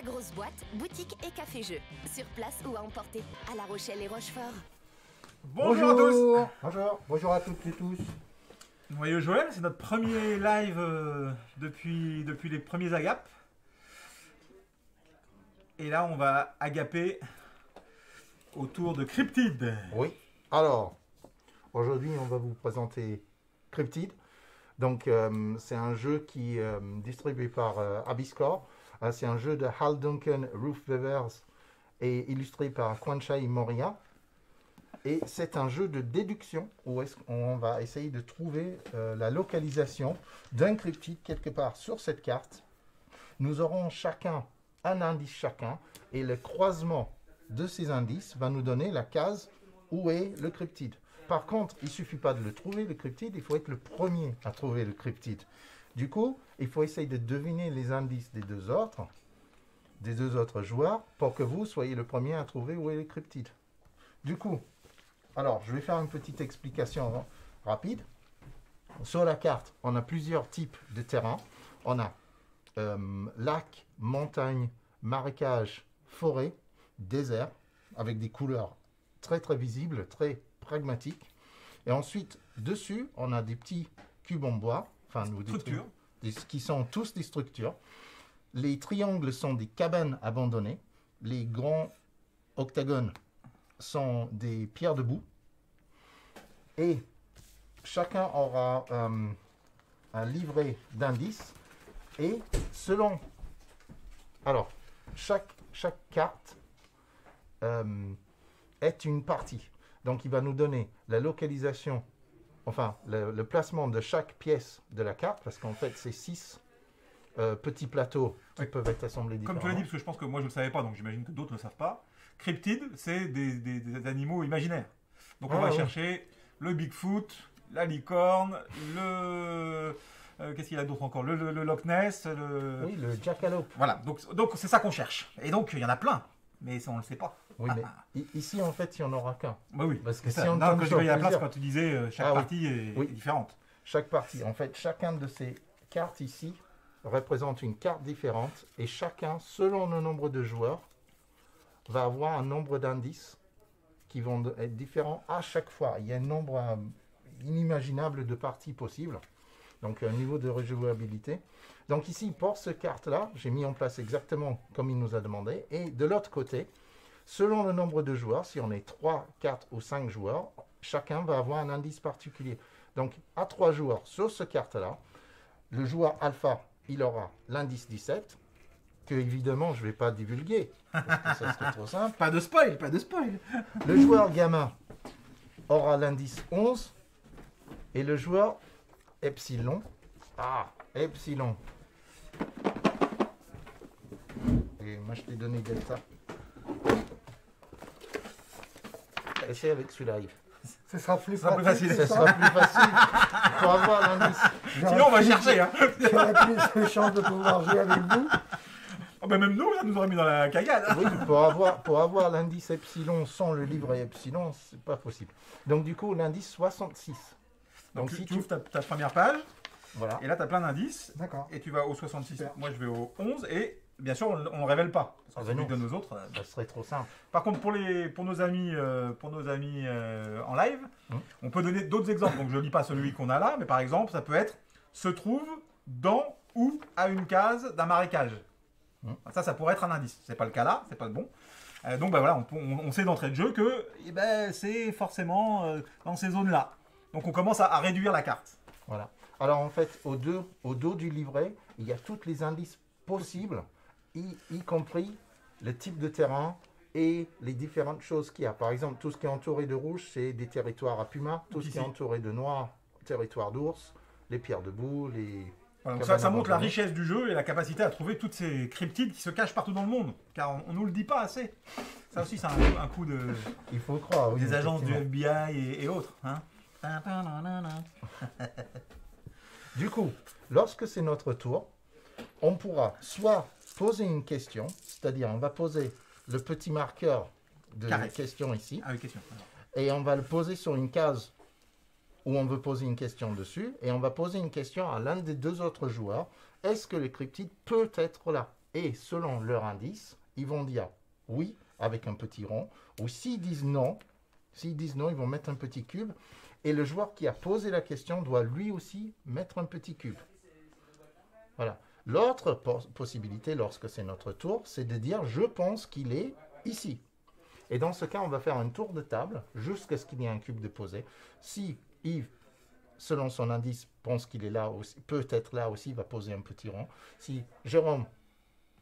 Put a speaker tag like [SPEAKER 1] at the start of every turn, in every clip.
[SPEAKER 1] La grosse boîte, boutique et café-jeu. Sur place ou à emporter. À La Rochelle et Rochefort.
[SPEAKER 2] Bonjour à tous.
[SPEAKER 3] Bonjour à toutes et tous.
[SPEAKER 2] Noyeux Joël, c'est notre premier live depuis les premiers agapes. Et là, on va agaper autour de Cryptid.
[SPEAKER 3] Oui, alors, aujourd'hui, on va vous présenter Cryptid. Donc, c'est un jeu qui est distribué par Abyscore. C'est un jeu de Hal Duncan Roofweavers et illustré par Kwanchai Moria. Et c'est un jeu de déduction où on va essayer de trouver la localisation d'un cryptide quelque part sur cette carte. Nous aurons chacun un indice chacun et le croisement de ces indices va nous donner la case où est le cryptide. Par contre, il ne suffit pas de le trouver, le cryptide, il faut être le premier à trouver le cryptide. Du coup, il faut essayer de deviner les indices des deux autres joueurs pour que vous soyez le premier à trouver où est le cryptide. Du coup, alors, je vais faire une petite explication rapide. Sur la carte, on a plusieurs types de terrains. On a lac, montagne, marécage, forêt, désert, avec des couleurs très très visibles, très pragmatiques. Et ensuite, dessus, on a des petits cubes en bois,
[SPEAKER 2] Structures.
[SPEAKER 3] qui sont tous des structures. Les triangles sont des cabanes abandonnées. Les grands octagones sont des pierres debout. Et chacun aura un livret d'indices. Et selon... Alors, chaque carte est une partie. Donc, il va nous donner la localisation, enfin, le placement de chaque pièce de la carte, parce qu'en fait, c'est 6 petits plateaux qui peuvent être assemblés différemment.
[SPEAKER 2] Comme tu l'as dit, parce que je pense que moi je ne le savais pas, donc j'imagine que d'autres ne le savent pas. Cryptid, c'est des animaux imaginaires. Donc on va chercher le Bigfoot, la licorne, le... qu'est-ce qu'il y a d'autre encore? Le Loch Ness,
[SPEAKER 3] Oui, le jackalope.
[SPEAKER 2] Voilà, donc c'est ça qu'on cherche. Et donc il y en a plein, mais ça, on ne le sait pas.
[SPEAKER 3] Oui, mais ici, en fait, il n'y en aura qu'un.
[SPEAKER 2] Bah oui,
[SPEAKER 3] parce que
[SPEAKER 2] c'est
[SPEAKER 3] si
[SPEAKER 2] ça.
[SPEAKER 3] on
[SPEAKER 2] Non,
[SPEAKER 3] tombe
[SPEAKER 2] quand je
[SPEAKER 3] sur
[SPEAKER 2] voyais la place,
[SPEAKER 3] plusieurs-
[SPEAKER 2] quand tu disais chaque partie est différente.
[SPEAKER 3] Chaque partie, en fait, chacun de ces cartes ici représente une carte différente et chacun, selon le nombre de joueurs, va avoir un nombre d'indices qui vont être différents à chaque fois. Il y a un nombre inimaginable de parties possibles, donc un niveau de rejouabilité. Donc ici, pour cette carte-là, j'ai mis en place exactement comme il nous a demandé. Et de l'autre côté, selon le nombre de joueurs, si on est 3, 4 ou 5 joueurs, chacun va avoir un indice particulier. Donc à 3 joueurs sur cette carte-là, le joueur alpha, il aura l'indice 17, que évidemment je ne vais pas divulguer, parce que ça serait trop simple.
[SPEAKER 2] Pas de spoil, pas de spoil.
[SPEAKER 3] Le joueur gamma aura l'indice 11, et le joueur epsilon, epsilon. Et moi je t'ai donné delta. Essaye avec celui-là, Yves.
[SPEAKER 4] Ce sera plus
[SPEAKER 2] sera plus facile.
[SPEAKER 3] Ça sera plus facile pour avoir l'indice.
[SPEAKER 2] Sinon on va chercher. Hein.
[SPEAKER 4] J'aurais plus de chance de pouvoir jouer avec vous.
[SPEAKER 2] Oh, bah même nous, ça nous aurait mis dans la cagade. Hein.
[SPEAKER 3] Oui, pour avoir l'indice epsilon sans le livret epsilon, c'est pas possible. Donc du coup, l'indice 66.
[SPEAKER 2] Donc
[SPEAKER 3] si
[SPEAKER 2] tu ouvres ta première page,
[SPEAKER 3] Voilà.
[SPEAKER 2] et là tu as plein d'indices,
[SPEAKER 4] D'accord.
[SPEAKER 2] et tu vas au 66.
[SPEAKER 4] Super.
[SPEAKER 2] Moi je vais au 11, et bien sûr on ne le révèle pas. Parce que
[SPEAKER 3] Ah ben
[SPEAKER 2] celui
[SPEAKER 3] non.
[SPEAKER 2] de nos autres.
[SPEAKER 3] Ça serait trop simple.
[SPEAKER 2] Par contre pour nos amis en live, on peut donner d'autres exemples. Donc je ne lis pas celui qu'on a là, mais par exemple ça peut être se trouve dans ou à une case d'un marécage. Ça pourrait être un indice. C'est pas le cas là, c'est pas le bon. Donc bah voilà, on sait d'entrée de jeu que c'est forcément dans ces zones-là. Donc on commence à réduire la carte.
[SPEAKER 3] Voilà. Alors en fait, au dos du livret, il y a tous les indices possibles, y compris le type de terrain et les différentes choses qu'il y a. Par exemple, tout ce qui est entouré de rouge, c'est des territoires à puma. Tout ce qui est entouré de noir, territoire d'ours, les pierres debout, les...
[SPEAKER 2] Voilà, donc ça montre la richesse du jeu et la capacité à trouver toutes ces cryptides qui se cachent partout dans le monde. Car on ne nous le dit pas assez. Ça aussi, c'est un coup de...
[SPEAKER 3] Il faut croire, oui.
[SPEAKER 2] Des agences du
[SPEAKER 3] effectivement.
[SPEAKER 2] FBI et autres. Hein.
[SPEAKER 3] Du coup, lorsque c'est notre tour, on pourra soit poser une question, c'est-à-dire on va poser le petit marqueur de
[SPEAKER 2] Carré.
[SPEAKER 3] question ici,
[SPEAKER 2] Ah oui, question.
[SPEAKER 3] et on va le poser sur une case où on veut poser une question dessus, et on va poser une question à l'un des deux autres joueurs. Est-ce que le cryptide peut être là? Et selon leur indice, ils vont dire oui avec un petit rond. Ou s'ils disent non, ils vont mettre un petit cube. Et le joueur qui a posé la question doit lui aussi mettre un petit cube. Voilà. L'autre possibilité, lorsque c'est notre tour, c'est de dire je pense qu'il est ici. Et dans ce cas, on va faire un tour de table jusqu'à ce qu'il y ait un cube de posé. Si Yves, selon son indice, pense qu'il est là aussi, peut être là aussi, il va poser un petit rond. Si Jérôme,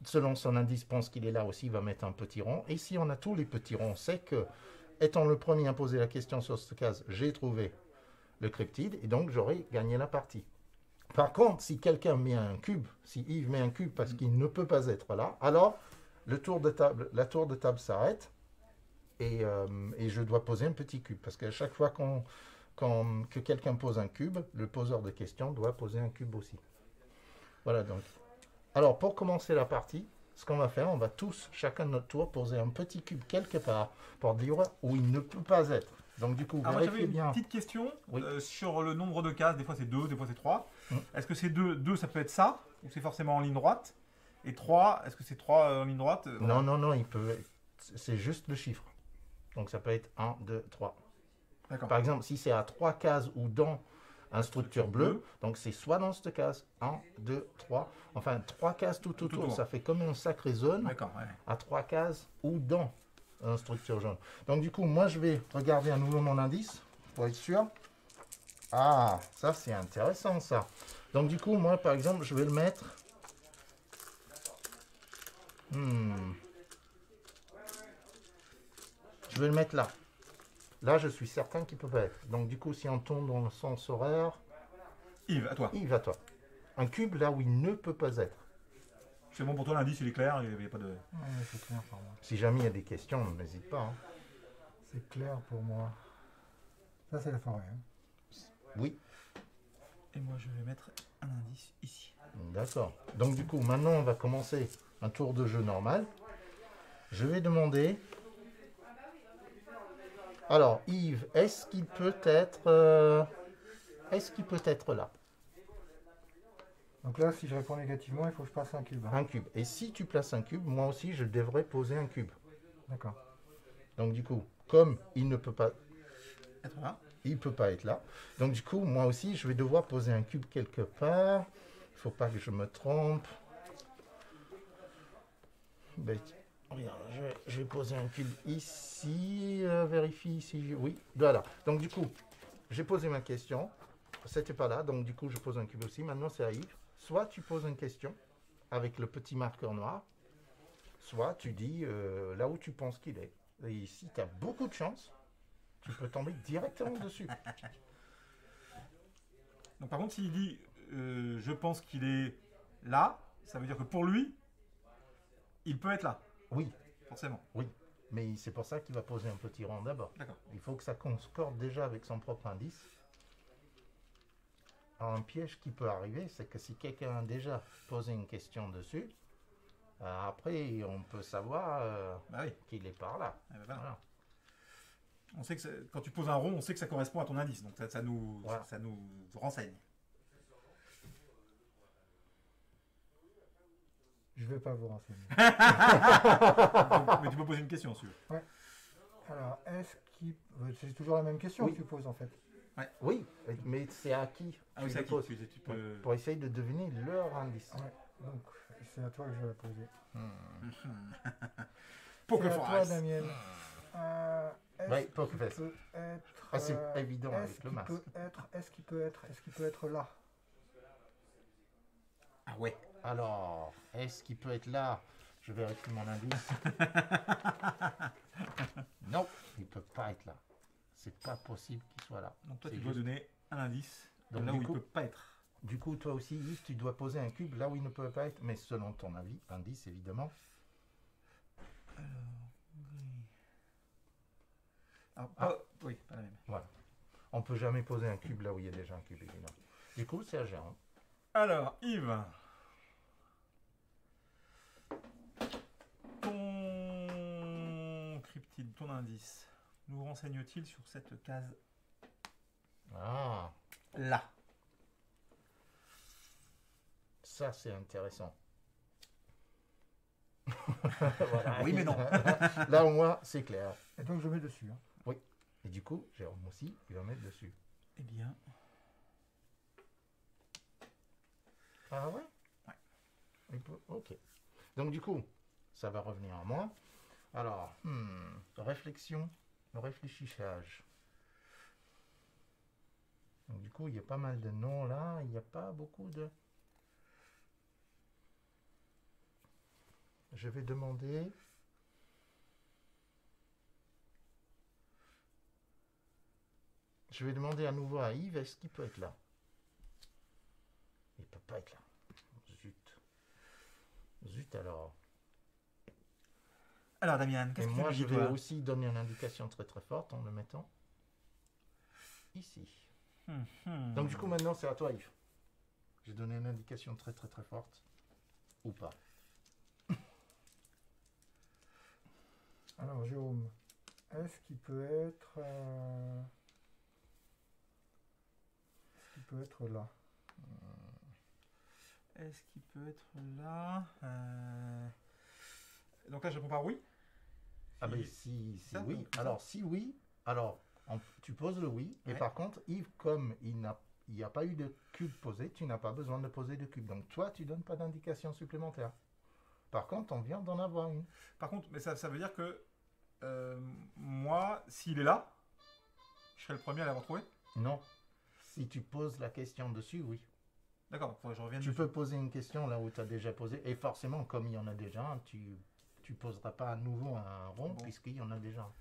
[SPEAKER 3] selon son indice, pense qu'il est là aussi, il va mettre un petit rond. Et si on a tous les petits ronds, c'est que, étant le premier à poser la question sur cette case, j'ai trouvé le cryptide et donc j'aurai gagné la partie. Par contre, si quelqu'un met un cube, si Yves met un cube parce qu'il ne peut pas être là, alors la tour de table s'arrête et je dois poser un petit cube. Parce qu'à chaque fois que quelqu'un pose un cube, le poseur de questions doit poser un cube aussi. Voilà donc. Alors, pour commencer la partie, ce qu'on va faire, on va tous, chacun de notre tour, poser un petit cube quelque part pour dire où il ne peut pas être. Donc, du coup,
[SPEAKER 2] Alors,
[SPEAKER 3] vérifiez bien.
[SPEAKER 2] Une petite question
[SPEAKER 3] Oui.
[SPEAKER 2] sur le nombre de cases. Des fois, c'est 2, des fois, c'est 3.
[SPEAKER 3] Mm.
[SPEAKER 2] Est-ce que c'est 2, ça peut être ça, ou c'est forcément en ligne droite? Et 3, est-ce que c'est 3 en ligne droite?
[SPEAKER 3] Non, non, non, c'est juste le chiffre. Donc, ça peut être 1, 2, 3.
[SPEAKER 2] D'accord.
[SPEAKER 3] Par exemple, si c'est à 3 cases ou dans une structure bleue, donc c'est soit dans cette case, 1, 2, 3, enfin 3 cases tout autour. Ça fait comme une sacrée zone
[SPEAKER 2] D'accord, ouais.
[SPEAKER 3] à 3 cases ou dans une structure jaune. Donc du coup, moi je vais regarder à nouveau mon indice pour être sûr. Ah, ça c'est intéressant ça. Donc du coup, moi par exemple, je vais le mettre... Je vais le mettre là. Là, je suis certain qu'il ne peut pas être. Donc, du coup, si on tourne dans le sens horaire...
[SPEAKER 2] Yves, à toi.
[SPEAKER 3] Yves, à toi. Un cube là où il ne peut pas être.
[SPEAKER 2] C'est bon pour toi, l'indice, il est clair, il n'y a pas de...
[SPEAKER 4] Ouais, c'est clair pour moi.
[SPEAKER 3] Si jamais il y a des questions, n'hésite pas. Hein.
[SPEAKER 4] C'est clair pour moi. Ça, c'est la forêt. Hein.
[SPEAKER 3] Oui.
[SPEAKER 2] Et moi, je vais mettre un indice ici.
[SPEAKER 3] D'accord. Donc, du coup, maintenant, on va commencer un tour de jeu normal. Je vais demander... Alors, Yves, est-ce qu'il peut être là?
[SPEAKER 4] Donc là, si je réponds négativement, il faut que je passe un cube. Hein.
[SPEAKER 3] Un cube. Et si tu places un cube, moi aussi, je devrais poser un cube.
[SPEAKER 4] D'accord.
[SPEAKER 3] Donc, du coup, comme il ne peut pas...
[SPEAKER 2] Être là.
[SPEAKER 3] Il peut pas être là. Donc, du coup, moi aussi, je vais devoir poser un cube quelque part. Il ne faut pas que je me trompe. Ben, regarde, je vais poser un cube ici. Vérifie ici. Oui, voilà. Donc, du coup, j'ai posé ma question. C'était pas là. Donc, du coup, je pose un cube aussi. Maintenant, c'est à Yves. Soit tu poses une question avec le petit marqueur noir. Soit tu dis là où tu penses qu'il est. Et si tu as beaucoup de chance, tu peux tomber directement dessus.
[SPEAKER 2] Donc, par contre, s'il dit je pense qu'il est là, ça veut dire que pour lui, il peut être là,
[SPEAKER 3] Oui,
[SPEAKER 2] forcément.
[SPEAKER 3] oui. Mais c'est pour ça qu'il va poser un petit rond d'abord.
[SPEAKER 2] D'accord.
[SPEAKER 3] Il faut que ça concorde déjà avec son propre indice. Alors, un piège qui peut arriver, c'est que si quelqu'un a déjà posé une question dessus, après, on peut savoir
[SPEAKER 2] Bah oui.
[SPEAKER 3] qu'il est par là.
[SPEAKER 2] Eh ben voilà.
[SPEAKER 3] Voilà.
[SPEAKER 2] On sait que quand tu poses un rond, on sait que ça correspond à ton indice. Donc, ça nous,
[SPEAKER 3] Voilà.
[SPEAKER 2] ça nous renseigne.
[SPEAKER 4] Je vais pas vous renseigner.
[SPEAKER 2] Mais tu peux poser une question, si tu veux.
[SPEAKER 4] Alors, est-ce qu'il... C'est toujours la même question
[SPEAKER 3] Oui.
[SPEAKER 4] que tu poses, en fait.
[SPEAKER 3] Oui, mais c'est à qui
[SPEAKER 2] Ah oui,
[SPEAKER 3] tu
[SPEAKER 2] c'est
[SPEAKER 3] le
[SPEAKER 2] qui
[SPEAKER 3] poses.
[SPEAKER 2] tu peux...
[SPEAKER 3] Pour essayer de deviner leur indice.
[SPEAKER 4] Ouais. Donc, c'est à toi que je vais la poser.
[SPEAKER 2] Poker
[SPEAKER 4] C'est à toi,
[SPEAKER 2] Face.
[SPEAKER 4] Damien. Est-ce
[SPEAKER 3] Ouais,
[SPEAKER 4] qu'il
[SPEAKER 3] Poker Face.
[SPEAKER 4] peut être...
[SPEAKER 3] Ah, c'est évident
[SPEAKER 4] est-ce
[SPEAKER 3] avec le
[SPEAKER 4] qu'il
[SPEAKER 3] masque.
[SPEAKER 4] Est-ce qu'il peut être là?
[SPEAKER 2] Ah ouais.
[SPEAKER 3] Alors, est-ce qu'il peut être là? Je vérifie mon indice. Non, il ne peut pas être là. C'est pas possible qu'il soit là.
[SPEAKER 2] Donc toi,
[SPEAKER 3] C'est
[SPEAKER 2] tu dois
[SPEAKER 3] juste-
[SPEAKER 2] donner un indice
[SPEAKER 3] Donc,
[SPEAKER 2] là
[SPEAKER 3] du
[SPEAKER 2] où
[SPEAKER 3] coup-
[SPEAKER 2] il peut pas être.
[SPEAKER 3] Du coup, toi aussi, Yves, tu dois poser un cube là où il ne peut pas être, mais selon ton avis, indice évidemment.
[SPEAKER 2] Alors,
[SPEAKER 3] Ah.
[SPEAKER 2] oui, pas la même.
[SPEAKER 3] Voilà. On peut jamais poser un cube là où il y a déjà un cube, évidemment. Du coup, c'est à Jérôme.
[SPEAKER 2] Alors, Yves. Ton cryptide, ton indice, nous renseigne-t-il sur cette case
[SPEAKER 3] Ah,
[SPEAKER 2] là?
[SPEAKER 3] ça c'est intéressant. Voilà.
[SPEAKER 2] Oui, mais non.
[SPEAKER 3] Là, au moins, c'est clair.
[SPEAKER 4] Et donc je mets dessus. Hein.
[SPEAKER 3] Et du coup, Jérôme aussi, il va mettre dessus.
[SPEAKER 2] Eh bien...
[SPEAKER 3] Ah ouais?
[SPEAKER 2] Ouais.
[SPEAKER 3] Ok. Donc du coup, ça va revenir à moi. Alors, réflexion, réfléchissage. Donc du coup, il y a pas mal de noms là. Il n'y a pas beaucoup de... Je vais demander... Je vais demander à nouveau à Yves, est-ce qu'il peut être là? Il peut pas être là. Zut. Zut alors.
[SPEAKER 2] Alors, Damien,
[SPEAKER 3] Et
[SPEAKER 2] qu'est-ce que
[SPEAKER 3] moi,
[SPEAKER 2] tu
[SPEAKER 3] je
[SPEAKER 2] me dis,
[SPEAKER 3] vais
[SPEAKER 2] toi
[SPEAKER 3] aussi donner une indication très très forte en le mettant ici. Donc du coup, maintenant, c'est à toi, Yves. J'ai donné une indication très très très forte. Ou pas.
[SPEAKER 4] Alors Jérôme, est-ce qu'il peut être... Est-ce qu'il peut être là?
[SPEAKER 2] Est-ce qu'il peut être là Donc là, je réponds par oui.
[SPEAKER 3] Ah ben si
[SPEAKER 2] Ça,
[SPEAKER 3] oui.
[SPEAKER 2] donc,
[SPEAKER 3] Alors si oui, alors tu poses le oui. Et
[SPEAKER 2] Ouais.
[SPEAKER 3] par contre, Yves, comme il n'y a pas eu de cube posé, tu n'as pas besoin de poser de cube. Donc toi, tu donnes pas d'indication supplémentaire. Par contre, on vient d'en avoir une.
[SPEAKER 2] Par contre, mais ça veut dire que moi, s'il est là, je serai le premier à l'avoir trouvé.
[SPEAKER 3] Non. Si tu poses la question dessus, oui.
[SPEAKER 2] D'accord, il faudrait que je revienne
[SPEAKER 3] Tu
[SPEAKER 2] dessus.
[SPEAKER 3] peux poser une question là où tu as déjà posé. Et forcément, comme il y en a déjà un, tu poseras pas à nouveau un rond
[SPEAKER 2] Bon.
[SPEAKER 3] puisqu'il y en a déjà un.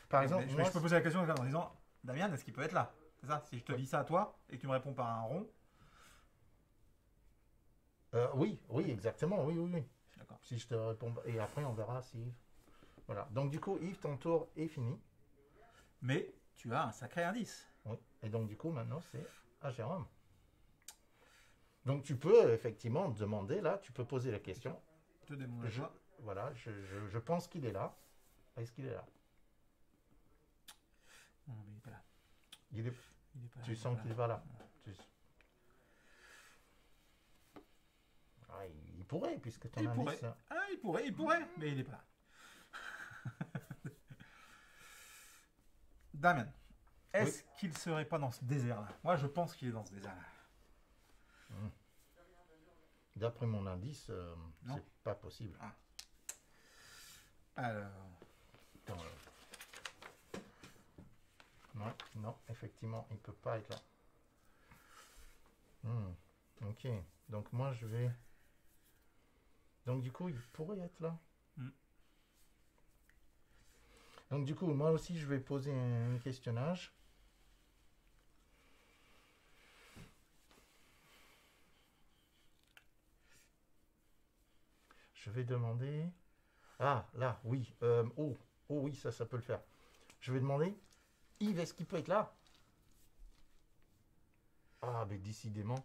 [SPEAKER 3] Par exemple,
[SPEAKER 2] Mais
[SPEAKER 3] moi,
[SPEAKER 2] je peux poser la question en disant Damien, est-ce qu'il peut être là? C'est ça? Si je te dis ça à toi et que tu me réponds par un rond,
[SPEAKER 3] oui, exactement, oui.
[SPEAKER 2] d'accord.
[SPEAKER 3] Si je te réponds, et après on verra si Yves. Voilà. Donc du coup, Yves, ton tour est fini.
[SPEAKER 2] Mais tu as un sacré indice.
[SPEAKER 3] Oui. Et donc du coup, maintenant c'est à Jérôme. Donc tu peux effectivement demander là, tu peux poser la question.
[SPEAKER 2] Te démontre
[SPEAKER 3] Je,
[SPEAKER 2] toi.
[SPEAKER 3] voilà, je pense qu'il est là. Est-ce qu'il est là?
[SPEAKER 2] Non, mais il est pas là.
[SPEAKER 3] Il est...
[SPEAKER 2] Il est pas là,
[SPEAKER 3] Tu
[SPEAKER 2] il est
[SPEAKER 3] sens
[SPEAKER 2] pas
[SPEAKER 3] qu'il
[SPEAKER 2] là.
[SPEAKER 3] va là. Ah, il pourrait, puisque ton
[SPEAKER 2] Il
[SPEAKER 3] indice...
[SPEAKER 2] pourrait. Ah, il pourrait, mais il est pas là. Damien, est-ce qu'il serait pas dans ce désert-là? Moi, je pense qu'il est dans ce désert-là.
[SPEAKER 3] D'après mon indice,
[SPEAKER 2] Non.
[SPEAKER 3] c'est pas possible.
[SPEAKER 2] Alors,
[SPEAKER 3] Attends, non, effectivement, il peut pas être là. Ok, donc moi je vais... Donc du coup, il pourrait être là. Donc du coup, moi aussi, je vais poser un questionnage. Je vais demander... Ah, là, oui. Oh oui, ça peut le faire. Je vais demander, Yves, est-ce qu'il peut être là? Ah, mais décidément.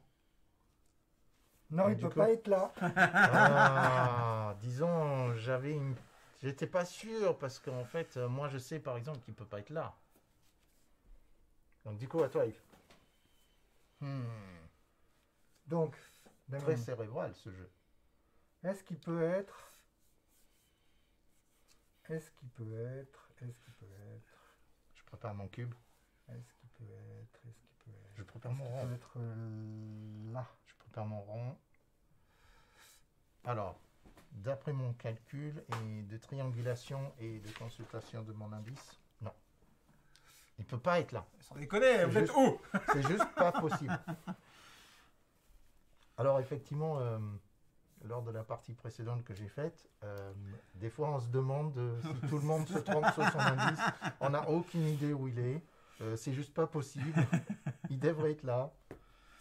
[SPEAKER 4] Non,
[SPEAKER 3] Et
[SPEAKER 4] il
[SPEAKER 3] du
[SPEAKER 4] peut
[SPEAKER 3] coup-
[SPEAKER 4] pas être là.
[SPEAKER 3] Ah, disons, j'étais pas sûr, parce qu'en fait, moi, je sais, par exemple, qu'il peut pas être là. Donc, du coup, à toi, Yves.
[SPEAKER 4] Donc,
[SPEAKER 3] Très
[SPEAKER 4] Damien,
[SPEAKER 3] cérébral, ce jeu.
[SPEAKER 4] est-ce qu'il peut être... Est-ce qu'il peut être... Est-ce qu'il peut être...
[SPEAKER 3] Je prépare mon cube.
[SPEAKER 4] Est-ce qu'il peut être... Est-ce qu'il peut être...
[SPEAKER 3] Je prépare mon
[SPEAKER 4] Il
[SPEAKER 3] rond.
[SPEAKER 4] peut être là.
[SPEAKER 3] Je prépare mon rond. Alors, d'après mon calcul et de triangulation et de consultation de mon indice, non. Il peut pas être là.
[SPEAKER 2] sans déconner, vous êtes
[SPEAKER 3] juste-
[SPEAKER 2] où?
[SPEAKER 3] C'est juste pas possible. Alors, effectivement, lors de la partie précédente que j'ai faite, des fois on se demande si tout le monde se trompe sur son indice. On n'a aucune idée où il est. C'est juste pas possible. Il devrait être là.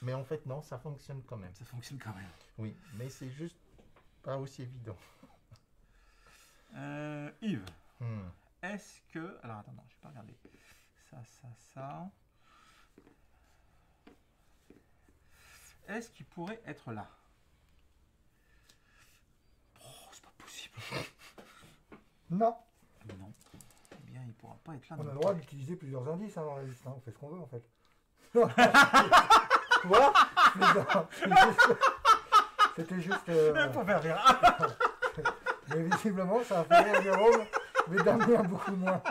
[SPEAKER 3] Mais en fait, non, ça fonctionne quand même.
[SPEAKER 2] Ça fonctionne quand même.
[SPEAKER 3] Oui, mais c'est juste pas aussi évident.
[SPEAKER 2] Yves,
[SPEAKER 3] Hmm.
[SPEAKER 2] est-ce que... Alors, attends, non, je vais pas regarder. Ça. Est-ce qu'il pourrait être là? Oh, c'est pas possible.
[SPEAKER 4] Non.
[SPEAKER 2] Non. Eh bien, il pourra pas être là.
[SPEAKER 4] On a
[SPEAKER 2] non
[SPEAKER 4] le droit
[SPEAKER 2] plus.
[SPEAKER 4] d'utiliser plusieurs indices dans la liste. Hein. On fait ce qu'on veut, en fait. Tu vois? C'était juste...
[SPEAKER 2] Pour faire rire.
[SPEAKER 4] Mais visiblement, ça a fait rire Jérôme, mais Damien beaucoup moins.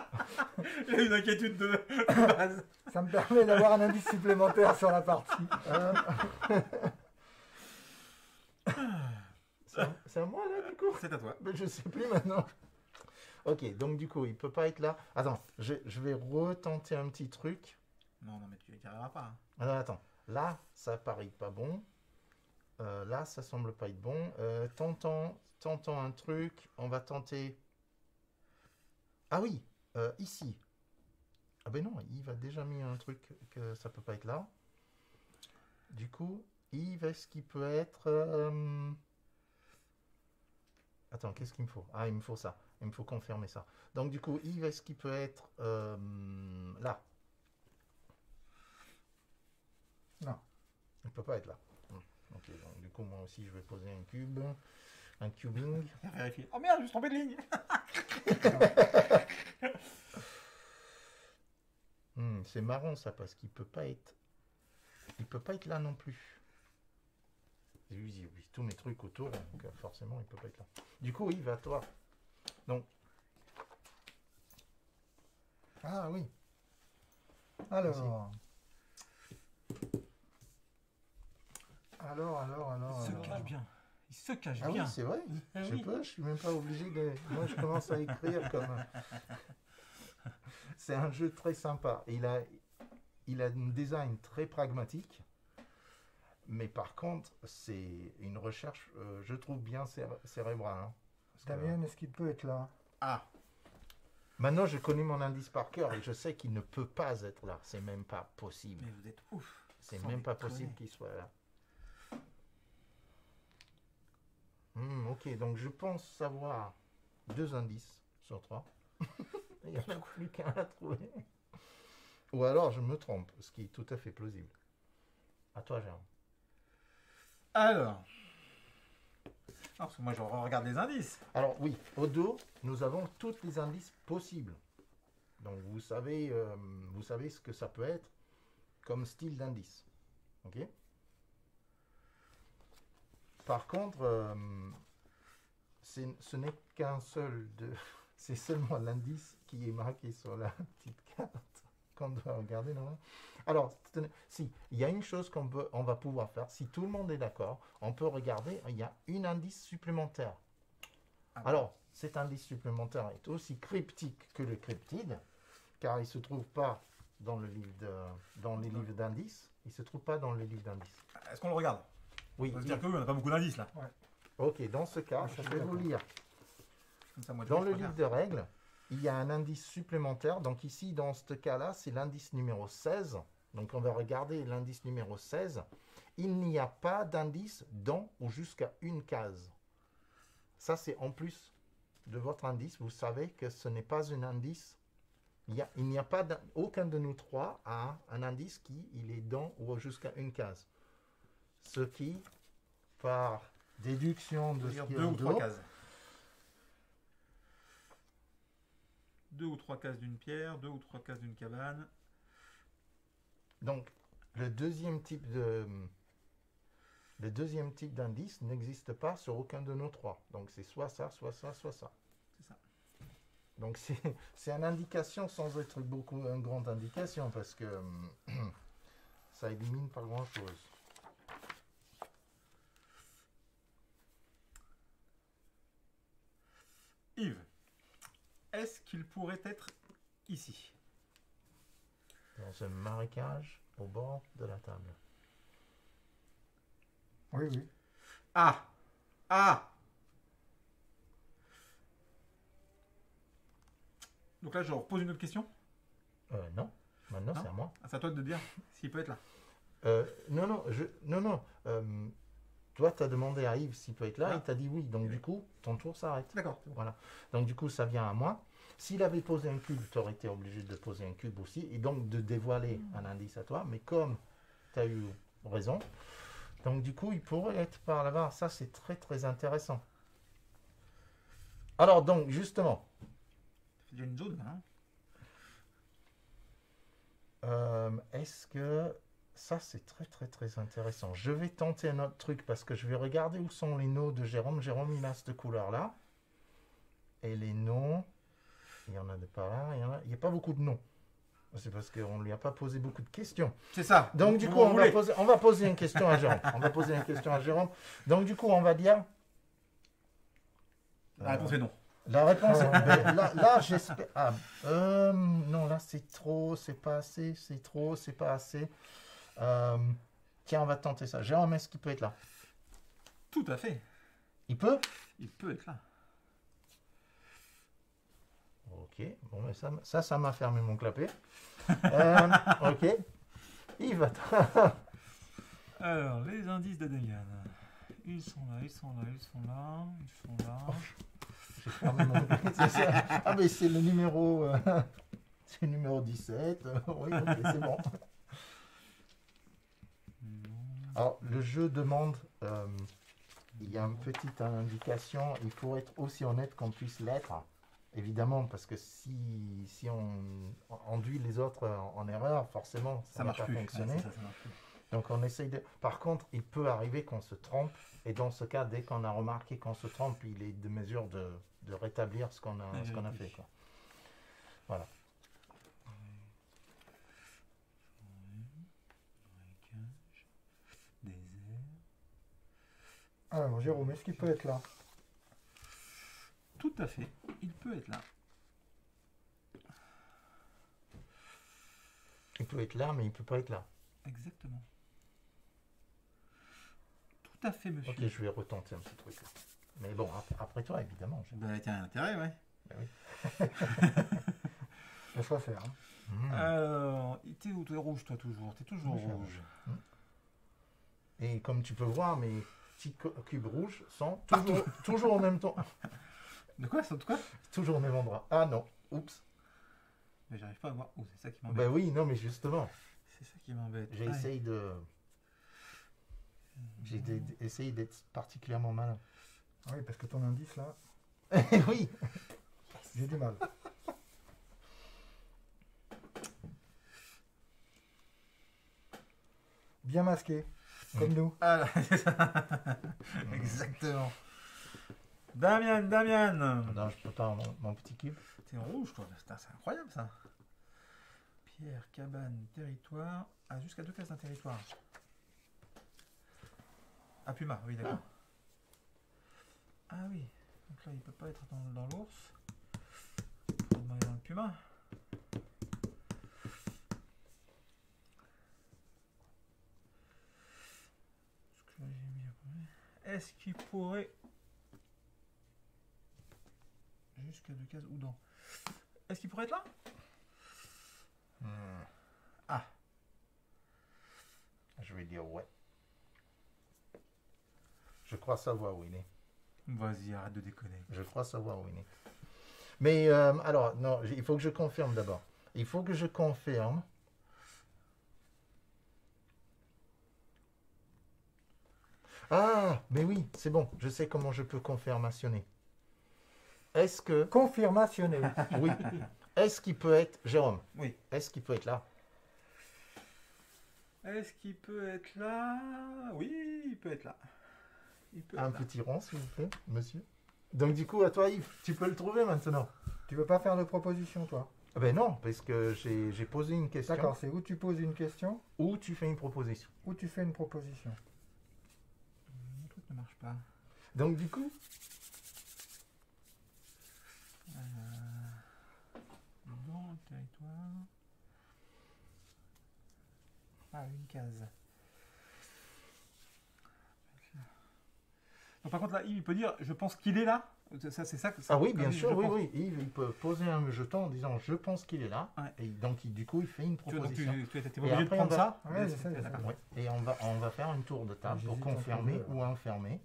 [SPEAKER 2] Il y a une inquiétude de base.
[SPEAKER 4] Ça me permet d'avoir un indice supplémentaire sur la partie.
[SPEAKER 3] C'est à moi là du coup?
[SPEAKER 2] C'est à toi.
[SPEAKER 3] Mais je sais plus maintenant. Ok, donc du coup, il peut pas être là. Attends, je vais retenter un petit truc.
[SPEAKER 2] Non, mais tu n'y arriveras pas. Hein.
[SPEAKER 3] Alors attends, là, ça paraît pas bon. Là, ça semble pas être bon. Tentons un truc. On va tenter. Ah oui, ici. Ah ben non, Yves a déjà mis un truc que ça peut pas être là. Du coup, Yves, est-ce qu'il peut être... Attends, qu'est-ce qu'il me faut? Ah, il me faut ça. Il me faut confirmer ça. Donc du coup, Yves, est-ce qu'il peut être là?
[SPEAKER 4] Non.
[SPEAKER 3] Il peut pas être là. Ok, donc du coup, moi aussi, je vais poser un cube. Un cubing.
[SPEAKER 2] Vérifier. Oh merde, je me suis trompé de ligne.
[SPEAKER 3] C'est marrant ça, parce qu'il peut pas être... Il peut pas être là non plus. J'ai tous mes trucs autour, donc forcément, il peut pas être là. Du coup, Yves, à toi. Donc... Ah oui.
[SPEAKER 4] Alors. Alors.
[SPEAKER 2] Il se cache bien. Il se cache
[SPEAKER 3] Ah
[SPEAKER 2] bien.
[SPEAKER 3] oui, c'est vrai.
[SPEAKER 2] Ah
[SPEAKER 3] Je
[SPEAKER 2] oui.
[SPEAKER 3] peux, je suis même pas obligé de... Moi, je commence à écrire comme... C'est un jeu très sympa. Il a un design très pragmatique. Mais par contre, c'est une recherche, je trouve, bien cérébrale. Hein. Parce que-
[SPEAKER 4] Damien, est-ce qu'il peut être là?
[SPEAKER 2] Ah,
[SPEAKER 3] Maintenant, je connais mon indice par cœur et je sais qu'il ne peut pas être là. C'est même pas possible.
[SPEAKER 2] mais vous êtes ouf.
[SPEAKER 3] C'est
[SPEAKER 2] sans
[SPEAKER 3] même pas
[SPEAKER 2] déconner.
[SPEAKER 3] possible qu'il soit là. Ok, donc je pense savoir 2 indices sur 3. Il n'y en a plus qu'un à trouver. Ou alors je me trompe, ce qui est tout à fait plausible. À toi, Jérôme.
[SPEAKER 2] Alors. Ah, parce que moi, je regarde les indices.
[SPEAKER 3] Alors oui, au dos, nous avons tous les indices possibles. Donc vous savez ce que ça peut être comme style d'indice. Ok. Par contre, ce n'est qu'un seul c'est seulement l'indice qui est marqué sur la petite carte qu'on doit regarder normalement. Alors, si, il y a une chose on va pouvoir faire, si tout le monde est d'accord, on peut regarder, il y a un indice supplémentaire.
[SPEAKER 2] Ah.
[SPEAKER 3] Alors, cet indice supplémentaire est aussi cryptique que le cryptide, car il ne se trouve pas dans les livres d'indices. Il ne se trouve pas dans les livres d'indices.
[SPEAKER 2] Est-ce qu'on le regarde?
[SPEAKER 3] Oui,
[SPEAKER 2] On va se dire que oui, on n'a pas beaucoup d'indices là.
[SPEAKER 3] ok, dans ce cas,
[SPEAKER 4] Ah, ça,
[SPEAKER 3] je
[SPEAKER 4] je
[SPEAKER 3] vais
[SPEAKER 4] suis
[SPEAKER 3] vous
[SPEAKER 4] d'accord.
[SPEAKER 3] lire.
[SPEAKER 2] Comme ça, moi,
[SPEAKER 3] Dans
[SPEAKER 2] je
[SPEAKER 3] le
[SPEAKER 2] préfère.
[SPEAKER 3] livre de règles, il y a un indice supplémentaire. Donc ici, dans ce cas-là, c'est l'indice numéro 16. Donc on va regarder l'indice numéro 16. Il n'y a pas d'indice dans ou jusqu'à une case. Ça, c'est en plus de votre indice. Vous savez que ce n'est pas un indice. Il n'y a pas aucun de nous trois a un indice qui il est dans ou jusqu'à une case. Ce qui, par déduction de ce
[SPEAKER 2] Dire
[SPEAKER 3] qui est
[SPEAKER 2] 2
[SPEAKER 3] en
[SPEAKER 2] ou 3
[SPEAKER 3] dos,
[SPEAKER 2] cases. 2 ou 3 cases d'une pierre, 2 ou 3 cases d'une cabane.
[SPEAKER 3] donc, le deuxième type d'indice n'existe pas sur aucun de nos trois. Donc, c'est soit ça, soit ça, soit ça.
[SPEAKER 2] C'est ça.
[SPEAKER 3] Donc, c'est une indication sans être une grande indication parce que ça élimine pas grand-chose.
[SPEAKER 2] Yves, est-ce qu'il pourrait être ici?
[SPEAKER 3] Dans un marécage au bord de la table.
[SPEAKER 4] Oui, oui.
[SPEAKER 2] Ah! Ah! Donc là, je repose une autre question.
[SPEAKER 3] Non, maintenant
[SPEAKER 2] Non.
[SPEAKER 3] c'est à moi.
[SPEAKER 2] Ah, c'est à toi de dire s'il peut être là.
[SPEAKER 3] Non. Toi, tu as demandé à Yves s'il peut être là,
[SPEAKER 2] Ah.
[SPEAKER 3] il t'a dit oui. Donc,
[SPEAKER 2] Oui.
[SPEAKER 3] du coup, ton tour s'arrête.
[SPEAKER 2] D'accord. c'est bon.
[SPEAKER 3] Voilà. Donc, du coup, ça vient à moi. S'il avait posé un cube, tu aurais été obligé de poser un cube aussi, et donc de dévoiler un indice à toi. Mais comme tu as eu raison, donc du coup, il pourrait être par là-bas. Ça, c'est très, très intéressant. Alors, donc, justement,
[SPEAKER 2] Il y a une zone là.
[SPEAKER 3] est-ce que... Ça, c'est très, très, très intéressant. Je vais tenter un autre truc parce que je vais regarder où sont les notes de Jérôme. Jérôme, il a cette couleur-là. Et les noms, il y en a de par là, il n'y a pas beaucoup de noms. C'est parce qu'on ne lui a pas posé beaucoup de questions.
[SPEAKER 2] C'est ça.
[SPEAKER 3] Donc du coup, on va poser une question à Jérôme. Donc du coup, on va dire...
[SPEAKER 2] La réponse est non.
[SPEAKER 3] La réponse est... ben, là j'espère... Ah, non, là c'est trop, c'est pas assez, c'est trop, c'est pas assez. Tiens, on va tenter ça. Jérôme, est-ce qu'il peut être là?
[SPEAKER 2] Tout à fait.
[SPEAKER 3] Il peut?
[SPEAKER 2] Il peut être là.
[SPEAKER 3] Ok, bon, mais ça m'a fermé mon clapet. Ok. Yves, attends.
[SPEAKER 2] Alors, les indices de Damian. Ils sont là, ils sont là, ils sont là, ils sont là.
[SPEAKER 3] J'ai fermé mon clapet. Ah, mais c'est le numéro... c'est le numéro 17. Oui, ok, c'est bon. Alors, le jeu demande... il y a une petite indication. Il faut être aussi honnête qu'on puisse l'être. Évidemment, parce que si on enduit les autres en erreur, forcément, ça ne va pas fonctionner.
[SPEAKER 2] Ouais, ça marche plus.
[SPEAKER 3] Donc, on essaye de... Par contre, il peut arriver qu'on se trompe. Et dans ce cas, dès qu'on a remarqué qu'on se trompe, il est de mesure de rétablir ce qu'on a fait, quoi. Voilà.
[SPEAKER 4] Alors, Jérôme, est-ce qu'il peut être là?
[SPEAKER 2] Tout à fait. Il peut être là.
[SPEAKER 3] Il peut être là, mais il ne peut pas être là.
[SPEAKER 2] Exactement. Tout à fait, monsieur.
[SPEAKER 3] Ok, je vais retenter un petit truc. Mais bon, après toi, évidemment.
[SPEAKER 2] Ben, tiens, intérêt, ouais.
[SPEAKER 3] Ben oui.
[SPEAKER 4] Laisse-moi faire. Hein.
[SPEAKER 2] Alors, t'es où? T'es rouge, toi, toujours. T'es toujours
[SPEAKER 4] Oui,
[SPEAKER 2] rouge.
[SPEAKER 3] Et comme tu peux voir, mes petits cubes rouges sont toujours au même temps.
[SPEAKER 2] De quoi? Ça, de quoi?
[SPEAKER 3] Toujours au même endroit. Ah non, oups.
[SPEAKER 2] Mais j'arrive pas à voir. Oh, c'est ça qui m'embête.
[SPEAKER 3] Ben oui, non, mais justement,
[SPEAKER 2] C'est ça qui m'embête.
[SPEAKER 3] j'ai essayé d'être particulièrement malin.
[SPEAKER 4] Ah oui, parce que ton indice là,
[SPEAKER 3] Oui.
[SPEAKER 4] j'ai du mal. Bien masqué, comme nous.
[SPEAKER 2] Ah, c'est ça. Exactement. Damian.
[SPEAKER 3] Non, je peux pas, mon petit cube.
[SPEAKER 2] T'es en rouge, toi. Putain, c'est incroyable, ça. Pierre, cabane, territoire. Ah, jusqu'à 2 cases d'un territoire. Ah, Puma, oui, d'accord. Ah oui. Donc là, il peut pas être dans l'ours. Faut demander dans le Puma. Ce que j'ai mis après. Est-ce qu'il pourrait... Jusqu'à 2 cases ou dans... Est-ce qu'il pourrait être là? Ah.
[SPEAKER 3] Je vais dire ouais. Je crois savoir où il est.
[SPEAKER 2] Vas-y, arrête de déconner.
[SPEAKER 3] Je crois savoir où il est. Mais alors, non, il faut que je confirme d'abord. Il faut que je confirme. Ah, mais oui, c'est bon. Je sais comment je peux confirmationner. Est-ce que...
[SPEAKER 4] Confirmationné.
[SPEAKER 3] Oui. Est-ce qu'il peut être... Jérôme.
[SPEAKER 2] Oui.
[SPEAKER 3] Est-ce qu'il peut être là?
[SPEAKER 2] Est-ce qu'il peut être là? Oui, il peut être là. Il peut
[SPEAKER 3] Un
[SPEAKER 2] être là.
[SPEAKER 3] petit rond, s'il vous plaît, monsieur. Donc du coup, à toi, Yves, tu peux le trouver maintenant.
[SPEAKER 4] Tu veux pas faire de proposition, toi?
[SPEAKER 3] Ah ben non, parce que j'ai posé une question.
[SPEAKER 4] D'accord, c'est où tu poses une question,
[SPEAKER 3] Ou tu fais une proposition.
[SPEAKER 4] ou tu fais une proposition.
[SPEAKER 2] Mon truc ne marche pas.
[SPEAKER 3] Donc du coup,
[SPEAKER 2] Dans le territoire. Ah, une case. Donc, par contre, là, il peut dire, je pense qu'il est là. Ça, c'est ça que
[SPEAKER 3] ah oui,
[SPEAKER 2] comme
[SPEAKER 3] bien
[SPEAKER 2] il dit,
[SPEAKER 3] sûr,
[SPEAKER 2] je
[SPEAKER 3] oui,
[SPEAKER 2] pense.
[SPEAKER 3] oui. Yves, il peut poser un jeton en disant je pense qu'il est là.
[SPEAKER 2] Ouais.
[SPEAKER 3] Et donc du coup, il fait une
[SPEAKER 2] Tu vois, donc,
[SPEAKER 3] proposition.
[SPEAKER 2] tu étais
[SPEAKER 3] Et
[SPEAKER 2] obligé de
[SPEAKER 3] après,
[SPEAKER 2] prendre
[SPEAKER 3] on
[SPEAKER 2] ça.
[SPEAKER 4] Ouais, je sais, je sais.
[SPEAKER 2] D'accord.
[SPEAKER 3] Ouais. Et on va faire un tour de table pour
[SPEAKER 4] J'hésite entre
[SPEAKER 3] confirmer
[SPEAKER 4] deux,
[SPEAKER 3] ou infirmer.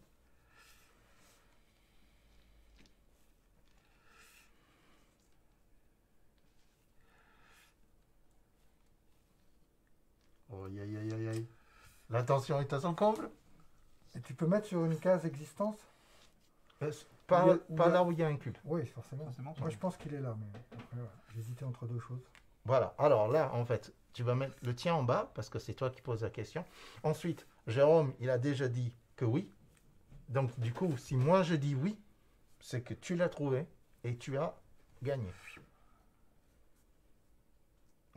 [SPEAKER 3] Oh, aïe, aïe, aïe, aïe, aïe. L'attention est à son comble.
[SPEAKER 4] Et tu peux mettre sur une case existence?
[SPEAKER 3] Pas
[SPEAKER 4] Ou bien-
[SPEAKER 3] là où il y a un cube.
[SPEAKER 4] Oui, forcément.
[SPEAKER 2] Forcément,
[SPEAKER 4] Moi, je pense qu'il est là, mais après, voilà. J'hésitais entre deux choses.
[SPEAKER 3] Voilà. Alors là, en fait, tu vas mettre le tien en bas parce que c'est toi qui poses la question. Ensuite, Jérôme, il a déjà dit que oui. Donc, du coup, si moi je dis oui, c'est que tu l'as trouvé. et tu as gagné.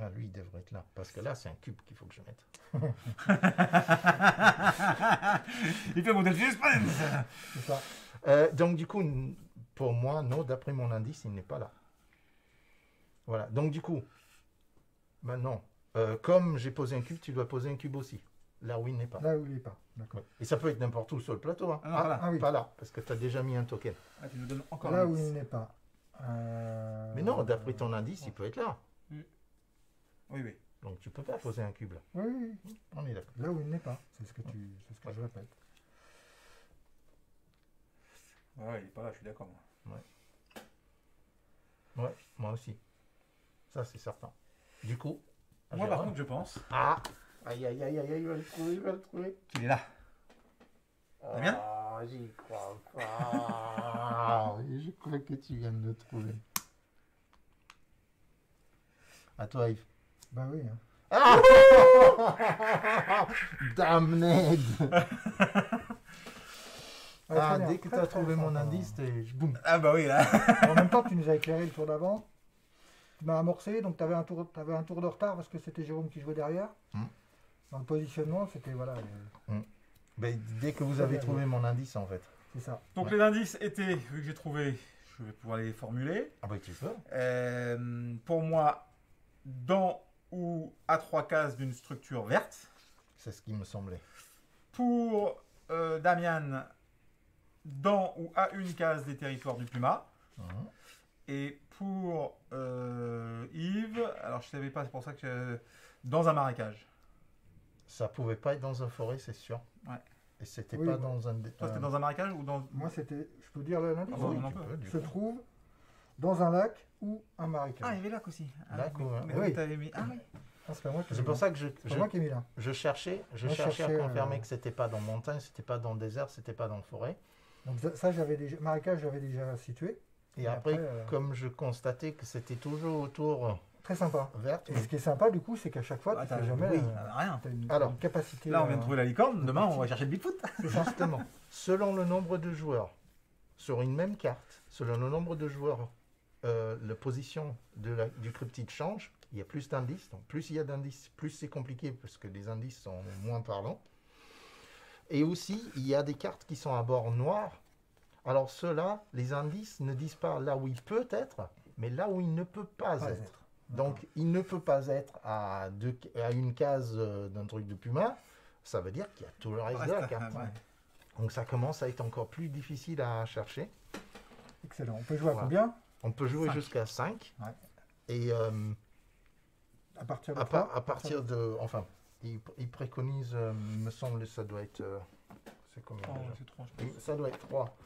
[SPEAKER 3] Ah, lui, il devrait être là. Parce que là, c'est un cube qu'il faut que je mette.
[SPEAKER 2] Il fait monter le suspense.
[SPEAKER 4] C'est ça.
[SPEAKER 3] Donc, du coup, pour moi, non, d'après mon indice, il n'est pas là. Voilà. Donc, du coup, maintenant, comme j'ai posé un cube, tu dois poser un cube aussi. Là où il n'est pas.
[SPEAKER 4] Là où il n'est pas. D'accord.
[SPEAKER 3] Et ça peut être n'importe où sur le plateau. Hein.
[SPEAKER 2] Ah non, pas là.
[SPEAKER 4] Ah oui.
[SPEAKER 3] Pas là, parce que tu as déjà mis un token.
[SPEAKER 2] Ah, tu nous donnes encore
[SPEAKER 4] Là
[SPEAKER 2] un
[SPEAKER 4] où
[SPEAKER 2] indice.
[SPEAKER 4] il n'est pas.
[SPEAKER 3] Mais non, d'après ton indice, il peut être là.
[SPEAKER 2] Oui, oui.
[SPEAKER 3] Donc, tu peux pas poser un cube là.
[SPEAKER 4] Oui, oui, oui.
[SPEAKER 3] On est d'accord.
[SPEAKER 4] Là où il n'est pas. C'est ce que je répète.
[SPEAKER 2] Ouais, il est pas là, je suis d'accord. Moi.
[SPEAKER 3] Ouais, moi aussi. Ça, c'est certain. Du coup.
[SPEAKER 2] Moi, par
[SPEAKER 3] Jérôme.
[SPEAKER 2] contre, je pense
[SPEAKER 3] Ah. Aïe, aïe, aïe, aïe, aïe, il va le trouver, il va le trouver.
[SPEAKER 2] qu'il est là.
[SPEAKER 3] Ah,
[SPEAKER 2] bien
[SPEAKER 3] j'y crois pas. Je crois que tu viens de le trouver. À toi, Yves.
[SPEAKER 4] Bah oui. Hein.
[SPEAKER 3] Ah Damned.
[SPEAKER 4] Ouais,
[SPEAKER 3] Ah,
[SPEAKER 4] très bien.
[SPEAKER 3] dès que tu
[SPEAKER 4] Très,
[SPEAKER 3] as
[SPEAKER 4] très
[SPEAKER 3] trouvé mon
[SPEAKER 4] sympa.
[SPEAKER 3] indice, boum.
[SPEAKER 2] Ah bah oui, là.
[SPEAKER 4] En même temps, tu nous as éclairé le tour d'avant. Tu m'as amorcé, donc tu avais un tour de retard parce que c'était Jérôme qui jouait derrière. Dans le positionnement, c'était voilà.
[SPEAKER 3] Ben, dès que vous avez trouvé mon indice, en fait.
[SPEAKER 4] C'est ça.
[SPEAKER 2] Donc
[SPEAKER 3] Ouais.
[SPEAKER 2] les indices étaient, vu que j'ai trouvé, je vais pouvoir les formuler.
[SPEAKER 3] Ah, bah, tu peux.
[SPEAKER 2] Pour moi, dans ou à 3 cases d'une structure verte.
[SPEAKER 3] C'est ce qui me semblait.
[SPEAKER 2] Pour Damian, dans ou à une case des territoires du Puma. Et pour Yves, alors je ne savais pas, c'est pour ça que dans un marécage.
[SPEAKER 3] Ça pouvait pas être dans un forêt, c'est sûr.
[SPEAKER 2] Ouais.
[SPEAKER 3] Et c'était
[SPEAKER 4] Oui,
[SPEAKER 3] pas
[SPEAKER 4] ouais.
[SPEAKER 3] dans un.
[SPEAKER 2] Toi, c'était dans un marécage ou dans.
[SPEAKER 4] Moi, c'était. Je peux dire l'indice
[SPEAKER 2] Ah, bon,
[SPEAKER 3] Oui,
[SPEAKER 2] on en
[SPEAKER 3] tu
[SPEAKER 2] peut.
[SPEAKER 3] peux, du
[SPEAKER 4] se
[SPEAKER 3] coup.
[SPEAKER 4] trouve dans un lac ou un
[SPEAKER 2] Ah, il
[SPEAKER 4] marécage.
[SPEAKER 2] y avait lac aussi. Ah,
[SPEAKER 3] Lac ou un-
[SPEAKER 2] mais
[SPEAKER 4] oui.
[SPEAKER 2] t'avais mis. Ah oui.
[SPEAKER 4] Ah, c'est pas moi qui
[SPEAKER 3] C'est pour ça que
[SPEAKER 4] C'est pas moi qui ai mis là.
[SPEAKER 3] je cherchais
[SPEAKER 4] Moi,
[SPEAKER 3] à
[SPEAKER 4] cherchais,
[SPEAKER 3] confirmer que c'était pas dans montagne, c'était pas dans désert, c'était pas dans forêt.
[SPEAKER 4] Donc ça, j'avais déjà. Marécage, j'avais déjà situé.
[SPEAKER 3] Et
[SPEAKER 4] Et
[SPEAKER 3] après,
[SPEAKER 4] après,
[SPEAKER 3] comme je constatais que c'était toujours autour
[SPEAKER 4] Très sympa.
[SPEAKER 3] verte,
[SPEAKER 4] Et ce qui est sympa, du coup, c'est qu'à chaque fois,
[SPEAKER 2] Ah,
[SPEAKER 4] tu
[SPEAKER 2] t'as-
[SPEAKER 4] fais jamais.
[SPEAKER 2] oui, rien.
[SPEAKER 4] T'as une,
[SPEAKER 3] Alors,
[SPEAKER 4] une capacité.
[SPEAKER 2] Là, on vient de trouver la licorne. Demain, on va chercher le Bigfoot.
[SPEAKER 3] justement, selon le nombre de joueurs sur une même carte, selon le nombre de joueurs, la position du cryptide change. Il y a plus d'indices. Donc, plus il y a d'indices, plus c'est compliqué parce que les indices sont moins parlants. Et aussi, il y a des cartes qui sont à bord noir. Alors, ceux-là, les indices ne disent pas là où il peut être, mais là où il ne peut pas
[SPEAKER 4] Pas
[SPEAKER 3] être.
[SPEAKER 4] être.
[SPEAKER 3] Donc, il ne peut pas être à une case d'un truc de Puma. Ça veut dire qu'il y a tout le reste de la carte.
[SPEAKER 2] Ouais.
[SPEAKER 3] Donc, ça commence à être encore plus difficile à chercher.
[SPEAKER 4] Excellent. On peut jouer à
[SPEAKER 3] Voilà.
[SPEAKER 4] combien
[SPEAKER 3] On peut jouer
[SPEAKER 2] 5.
[SPEAKER 3] jusqu'à 5.
[SPEAKER 4] Ouais.
[SPEAKER 3] Et
[SPEAKER 4] À partir de
[SPEAKER 3] à
[SPEAKER 4] 3
[SPEAKER 3] partir de... Enfin, il préconise, il me semble, ça doit être... c'est combien
[SPEAKER 2] Oh,
[SPEAKER 3] déjà
[SPEAKER 2] c'est trop, je
[SPEAKER 3] Oui,
[SPEAKER 2] pense.
[SPEAKER 3] ça doit être 3.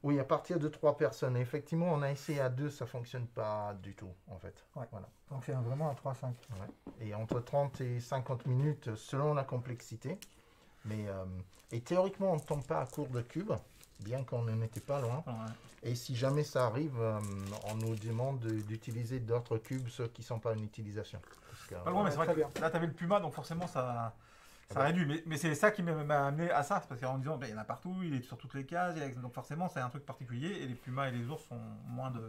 [SPEAKER 3] Oui, à partir de 3 personnes. Et effectivement, on a essayé à 2, ça ne fonctionne pas du tout, en fait.
[SPEAKER 4] Ouais.
[SPEAKER 3] Voilà.
[SPEAKER 4] Donc c'est vraiment un 3-5.
[SPEAKER 3] Et entre 30 et 50 minutes, selon la complexité. Mais, et théoriquement, on ne tombe pas à court de cubes, bien qu'on n'en était pas loin.
[SPEAKER 2] Alors, ouais.
[SPEAKER 3] Et si jamais ça arrive, on nous demande d'utiliser d'autres cubes, ceux qui ne sont pas en utilisation. Parce que,
[SPEAKER 2] Pas loin, mais c'est vrai
[SPEAKER 4] très
[SPEAKER 2] que
[SPEAKER 4] bien.
[SPEAKER 2] là, tu avais le Puma, donc forcément, ça
[SPEAKER 3] bah.
[SPEAKER 2] réduit. Mais c'est ça qui m'a amené à ça, parce qu'en disant, ben, il y en a partout, il est sur toutes les cases, donc forcément, c'est un truc particulier, et les Pumas et les ours sont moins de.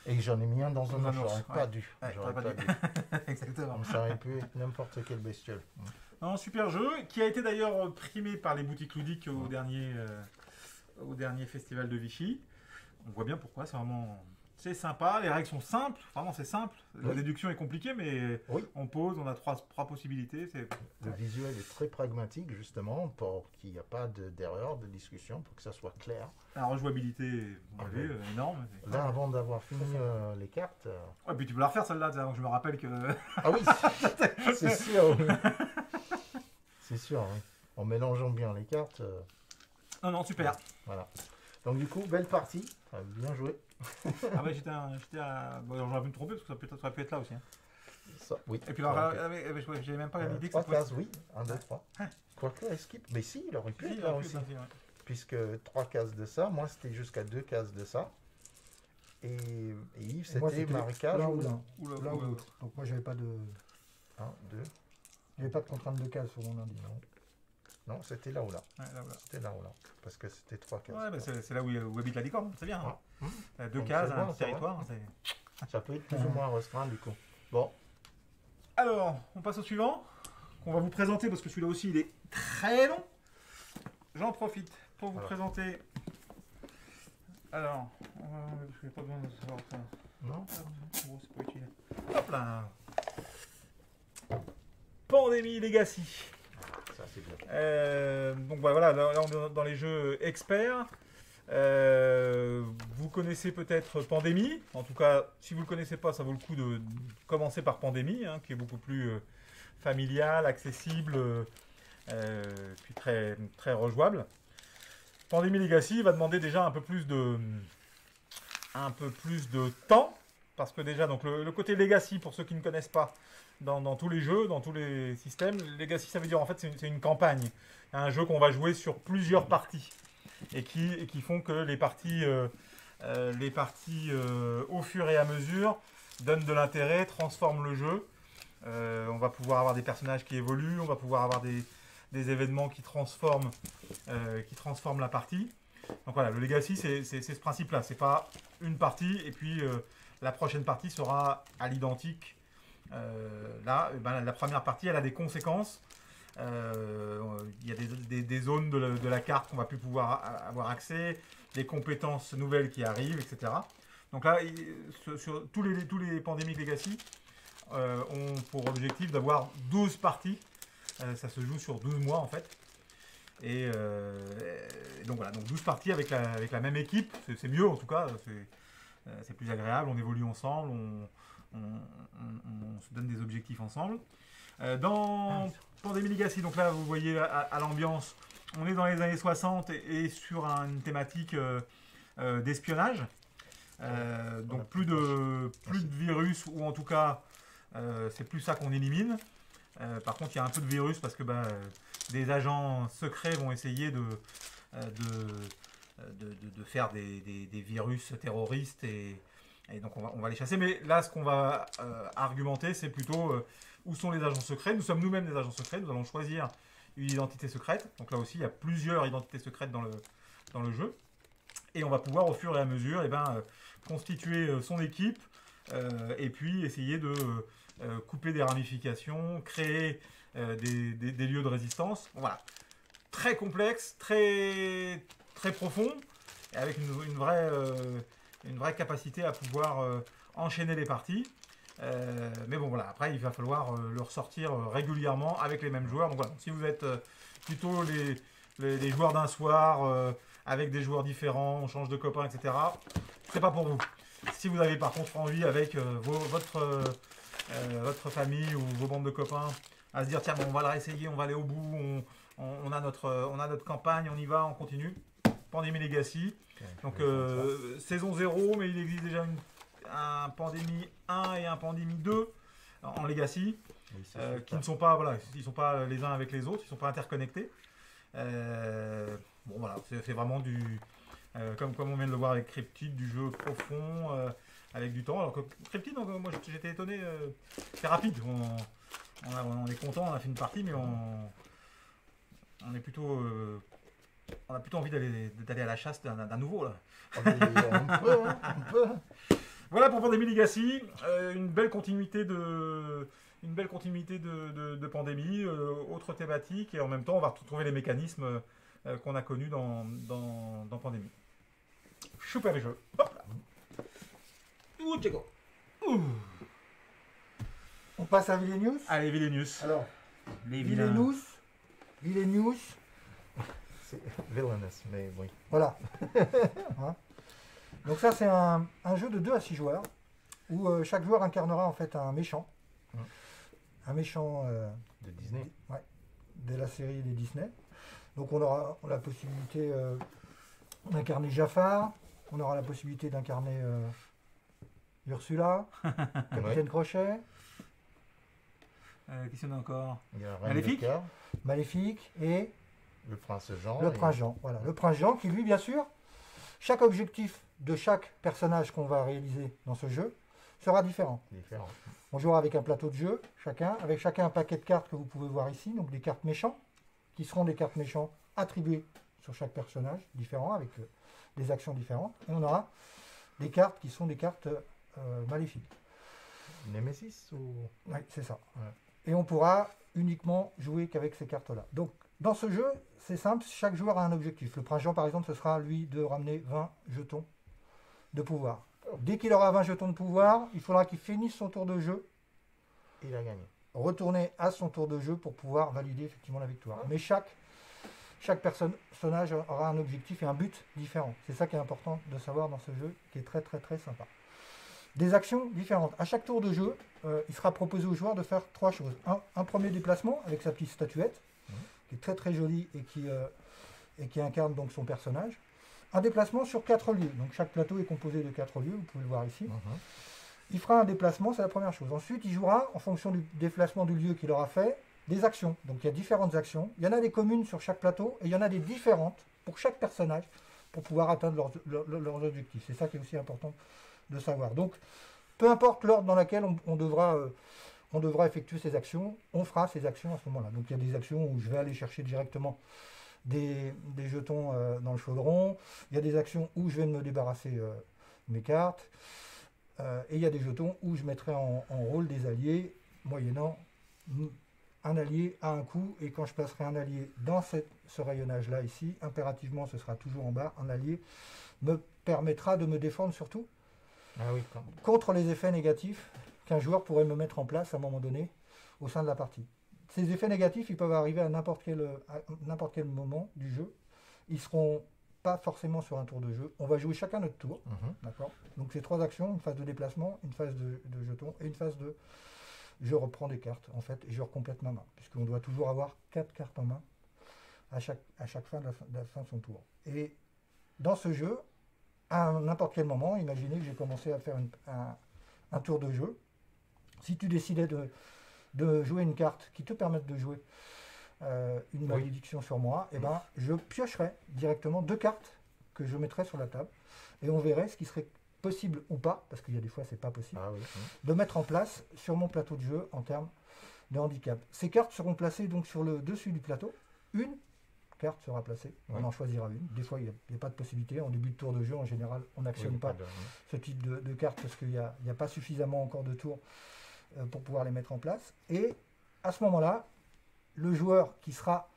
[SPEAKER 3] Et j'en ai mis un dans un
[SPEAKER 2] Dans un
[SPEAKER 3] ours,
[SPEAKER 2] ours,
[SPEAKER 3] j'aurais
[SPEAKER 2] ouais.
[SPEAKER 3] pas dû.
[SPEAKER 2] Ouais,
[SPEAKER 3] J'aurais
[SPEAKER 2] t'aurais
[SPEAKER 3] pas
[SPEAKER 2] pas
[SPEAKER 3] dû.
[SPEAKER 2] Exactement.
[SPEAKER 3] Ça aurait pu être n'importe quelle bestiole.
[SPEAKER 2] Non, super jeu, qui a été d'ailleurs primé par les boutiques ludiques au dernier festival de Vichy. On voit bien pourquoi, c'est sympa, les règles sont simples, vraiment c'est simple. La
[SPEAKER 3] Oui.
[SPEAKER 2] déduction est compliquée, mais
[SPEAKER 3] Oui.
[SPEAKER 2] on pose, on a trois possibilités.
[SPEAKER 3] Le visuel est très pragmatique, justement, pour qu'il n'y ait pas d'erreur, de discussion, pour que ça soit clair.
[SPEAKER 2] La rejouabilité, vous
[SPEAKER 3] Ah
[SPEAKER 2] avez,
[SPEAKER 3] oui.
[SPEAKER 2] énorme.
[SPEAKER 3] Là, avant d'avoir fini les cartes...
[SPEAKER 2] Ouais, puis tu peux la refaire celle-là, donc je me rappelle que.
[SPEAKER 3] Ah oui, c'est sûr, oui. C'est sûr, oui. En mélangeant bien les cartes,
[SPEAKER 2] Non, super.
[SPEAKER 3] voilà. Donc du coup, belle partie, bien joué.
[SPEAKER 2] Ah ouais, j'étais à. Bon, j'aurais pu me tromper parce que ça aurait pu être là aussi. Hein.
[SPEAKER 3] Ça, oui.
[SPEAKER 2] Et puis alors, j'avais même pas l'idée que ça
[SPEAKER 3] 3
[SPEAKER 2] pouvait
[SPEAKER 3] cases, oui. 1, 2, 3. Quoique, skip. Mais si, il aurait pu être là aussi. Puisque 3 cases de ça, moi c'était jusqu'à 2 cases de ça. Et Yves,
[SPEAKER 4] Moi,
[SPEAKER 3] c'était marécage
[SPEAKER 4] l'un
[SPEAKER 3] ou
[SPEAKER 4] ou l'un.
[SPEAKER 2] Oula,
[SPEAKER 4] L'un ou
[SPEAKER 2] oula.
[SPEAKER 4] l'autre. Donc moi, j'avais pas de.
[SPEAKER 3] 1, 2,
[SPEAKER 4] J'avais pas de contrainte de case sur mon indice.
[SPEAKER 3] Non, c'était là ou là.
[SPEAKER 2] Ouais, là, voilà.
[SPEAKER 3] C'était là ou là. Parce que c'était 3 cases.
[SPEAKER 2] Ouais, bah, c'est là où habite la licorne, c'est bien. Hein.
[SPEAKER 3] Ouais.
[SPEAKER 2] 2
[SPEAKER 3] Donc,
[SPEAKER 2] cases,
[SPEAKER 3] c'est
[SPEAKER 2] un
[SPEAKER 3] bon,
[SPEAKER 2] petit
[SPEAKER 3] ça va.
[SPEAKER 2] territoire.
[SPEAKER 3] Ça peut être plus ou moins restreint du coup. Bon,
[SPEAKER 2] Alors, on passe au suivant, qu'on va vous présenter, parce que celui-là aussi, il est très long. J'en profite pour vous présenter. Alors, je n'ai pas besoin de savoir ça.
[SPEAKER 3] non.
[SPEAKER 2] Gros, c'est pas utile. Hop là. Pandémie Legacy.
[SPEAKER 3] Ça c'est bien.
[SPEAKER 2] Donc voilà, là on est dans les jeux experts. Vous connaissez peut-être Pandémie. En tout cas, si vous ne le connaissez pas, ça vaut le coup de commencer par Pandémie, hein, qui est beaucoup plus familial, accessible, puis très, très rejouable. Pandémie Legacy va demander déjà un peu plus de temps, parce que déjà, donc le côté Legacy, pour ceux qui ne connaissent pas, dans tous les jeux, dans tous les systèmes, Legacy, ça veut dire en fait c'est une campagne, un jeu qu'on va jouer sur plusieurs parties, et qui font que les parties au fur et à mesure donnent de l'intérêt, transforment le jeu. On va pouvoir avoir des personnages qui évoluent, on va pouvoir avoir des événements qui transforment la partie. Donc voilà, le Legacy, c'est ce principe-là. C'est pas une partie et puis la prochaine partie sera à l'identique. Là, la première partie, elle a des conséquences. Il y a des zones de la carte qu'on va plus pouvoir avoir accès, des compétences nouvelles qui arrivent, etc. Donc là, sur tous les Pandemic Legacy ont pour objectif d'avoir 12 parties. Ça se joue sur 12 mois en fait. Et donc voilà, donc 12 parties avec la même équipe, c'est mieux en tout cas, c'est plus agréable, on évolue ensemble, on se donne des objectifs ensemble. Dans Pandemic Legacy, donc là vous voyez à l'ambiance, on est dans les années 60 et sur une thématique d'espionnage. Donc plus de virus, ou en tout cas c'est plus ça qu'on élimine. Par contre il y a un peu de virus parce que des agents secrets vont essayer de faire des virus terroristes et donc on va les chasser. Mais là ce qu'on va argumenter c'est plutôt où sont les agents secrets. Nous sommes nous-mêmes des agents secrets, nous allons choisir une identité secrète. Donc là aussi il y a plusieurs identités secrètes dans le jeu. Et on va pouvoir au fur et à mesure constituer son équipe et puis essayer de couper des ramifications, créer des lieux de résistance. Voilà. Très complexe, très, très profond, et avec une vraie capacité à pouvoir enchaîner les parties. Mais bon voilà, après il va falloir le ressortir régulièrement avec les mêmes joueurs. Donc voilà, si vous êtes plutôt les joueurs d'un soir, avec des joueurs différents, on change de copains, etc., c'est pas pour vous. Si vous avez par contre envie avec votre famille ou vos bandes de copains à se dire tiens bon, on va le réessayer, on va aller au bout, on a notre campagne, on y va, on continue. Pandémie Legacy, donc saison 0, mais il existe déjà un Pandémie 1 et un Pandémie 2 en Legacy, qui ne sont pas, voilà, ils sont pas les uns avec les autres, ils sont pas interconnectés. Bon voilà, c'est vraiment comme on vient de le voir avec Cryptid, du jeu profond, avec du temps. Alors que Cryptid, donc, moi j'étais étonné, c'est rapide, on est content, on a fait une partie, mais on est plutôt... on a plutôt envie d'aller à la chasse d'un nouveau là.
[SPEAKER 3] On peut.
[SPEAKER 2] Voilà pour Pandémie Legacy, une belle continuité de Pandémie, autre thématique, et en même temps on va retrouver les mécanismes qu'on a connus dans Pandémie. Super les jeux. Hop là. Ouh, Diego. Ouh.
[SPEAKER 4] On passe à Vilenius.
[SPEAKER 2] Allez, Vilenius.
[SPEAKER 4] Alors,
[SPEAKER 2] Les vilains.
[SPEAKER 4] Vilenius,
[SPEAKER 3] C'est villainous, mais oui.
[SPEAKER 4] voilà. Hein. Donc ça c'est un jeu de 2 à 6 joueurs, où chaque joueur incarnera en fait un méchant. Un méchant
[SPEAKER 3] De Disney.
[SPEAKER 4] de la série des Disney. Donc on aura la possibilité d'incarner Jafar, on aura la possibilité d'incarner Ursula, Capitaine Crochet,
[SPEAKER 2] Qu'est-ce qu'il y en a encore?
[SPEAKER 3] Il y a Reine
[SPEAKER 2] Maléfique.
[SPEAKER 3] de cœur,
[SPEAKER 4] Maléfique et
[SPEAKER 3] le prince Jean.
[SPEAKER 4] le prince Jean. Voilà, le prince Jean qui lui, bien sûr, chaque objectif de chaque personnage qu'on va réaliser dans ce jeu sera différent.
[SPEAKER 3] Différent.
[SPEAKER 4] On jouera avec un plateau de jeu, avec chacun un paquet de cartes que vous pouvez voir ici, donc des cartes méchants, qui seront des cartes méchants attribuées sur chaque personnage différent, avec des actions différentes. Et on aura des cartes qui sont des cartes maléfiques.
[SPEAKER 3] Nemesis ou...
[SPEAKER 4] Oui, c'est ça.
[SPEAKER 3] Ouais.
[SPEAKER 4] Et on pourra uniquement jouer qu'avec ces cartes-là. Donc, dans ce jeu, c'est simple, chaque joueur a un objectif. Le prince Jean, par exemple, ce sera, lui, de ramener 20 jetons de pouvoir. Dès qu'il aura 20 jetons de pouvoir, il faudra qu'il finisse son tour de jeu,
[SPEAKER 3] Il a gagné.
[SPEAKER 4] retourner à son tour de jeu pour pouvoir valider effectivement la victoire. Mais chaque personnage aura un objectif et un but différent. C'est ça qui est important de savoir dans ce jeu, qui est très très très sympa. Des actions différentes. À chaque tour de jeu, il sera proposé aux joueurs de faire 3 choses. Un premier déplacement avec sa petite statuette, qui est très très jolie et qui incarne donc son personnage. Un déplacement sur 4 lieux. Donc chaque plateau est composé de 4 lieux, vous pouvez le voir ici. Il fera un déplacement, c'est la première chose. Ensuite, il jouera, en fonction du déplacement du lieu qu'il aura fait, des actions. Donc il y a différentes actions. Il y en a des communes sur chaque plateau et il y en a des différentes pour chaque personnage pour pouvoir atteindre leurs objectifs. C'est ça qui est aussi important de savoir. Donc, peu importe l'ordre dans lequel on devra effectuer ces actions, on fera ces actions à ce moment-là. Donc il y a des actions où je vais aller chercher directement des jetons dans le chaudron. Il y a des actions où je vais me débarrasser mes cartes. Et il y a des jetons où je mettrai en rôle des alliés, moyennant un allié à un coup. Et quand je placerai un allié dans ce rayonnage-là ici, impérativement ce sera toujours en bas, un allié me permettra de me défendre surtout contre les effets négatifs qu'un joueur pourrait me mettre en place à un moment donné au sein de la partie. Ces effets négatifs, ils peuvent arriver à n'importe quel moment du jeu. Ils seront pas forcément sur un tour de jeu. On va jouer chacun notre tour. D'accord. Donc c'est 3 actions, une phase de déplacement, une phase de jetons et une phase de je reprends des cartes en fait et je recomplète ma main. Puisqu'on doit toujours avoir 4 cartes en main à chaque fin de la fin de son tour. Et dans ce jeu, à n'importe quel moment, imaginez que j'ai commencé à faire un tour de jeu. Si tu décidais de jouer une carte qui te permette de jouer une malédiction sur moi, et ben, je piocherai directement 2 cartes que je mettrai sur la table et on verrait ce qui serait possible ou pas, parce qu'il y a des fois c'est pas possible, de mettre en place sur mon plateau de jeu en termes de handicap. Ces cartes seront placées donc sur le dessus du plateau. Une carte sera placée, on en choisira une. Des fois il n'y a pas de possibilité, en début de tour de jeu en général on n'actionne pas ce type de carte parce qu'il n'y a pas suffisamment encore de tours pour pouvoir les mettre en place. Et à ce moment-là, le joueur qui sera